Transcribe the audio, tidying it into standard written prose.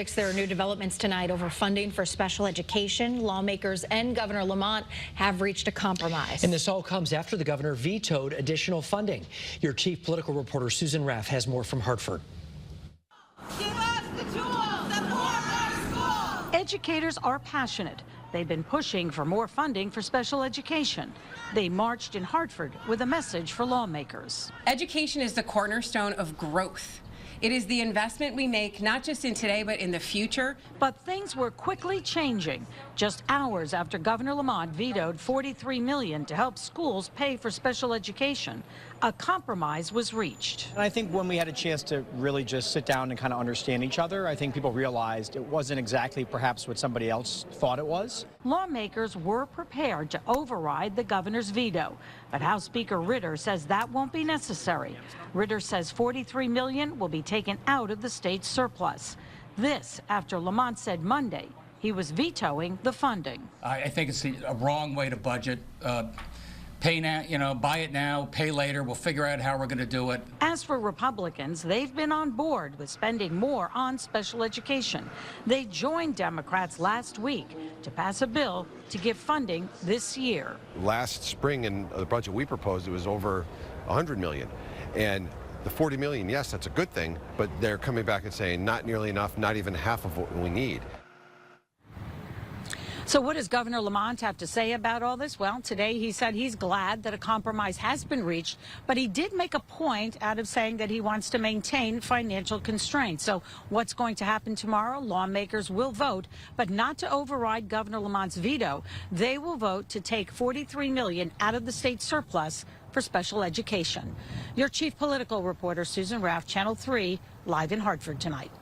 There are new developments tonight over funding for special education. Lawmakers and Governor Lamont have reached a compromise. And this all comes after the governor vetoed additional funding. Your chief political reporter, Susan Raff, has more from Hartford. Give us the tools, support our schools. Educators are passionate. They've been pushing for more funding for special education. They marched in Hartford with a message for lawmakers. Education is the cornerstone of growth. It is the investment we make not just in today, but in the future. But things were quickly changing. Just hours after Governor Lamont vetoed $43 million to help schools pay for special education, a compromise was reached. And I think when we had a chance to really just sit down and kind of understand each other, I think people realized it wasn't exactly perhaps what somebody else thought it was. Lawmakers were prepared to override the governor's veto, but House Speaker Ritter says that won't be necessary. Ritter says $43 million will be taken out of the state's surplus. This after Lamont said Monday he was vetoing the funding. I think it's a wrong way to budget. Pay now, buy it now, pay later. We'll figure out how we're going to do it. As for Republicans, they've been on board with spending more on special education. They joined Democrats last week to pass a bill to give funding this year. Last spring in the budget we proposed, it was over $100 million. And the $40 million, yes, that's a good thing, but they're coming back and saying not nearly enough, not even half of what we need. So what does Governor Lamont have to say about all this? Well, today he said he's glad that a compromise has been reached, but he did make a point out of saying that he wants to maintain financial constraints. So what's going to happen tomorrow? Lawmakers will vote, but not to override Governor Lamont's veto. They will vote to take $43 million out of the state surplus for special education. Your chief political reporter, Susan Raff, Channel 3, live in Hartford tonight.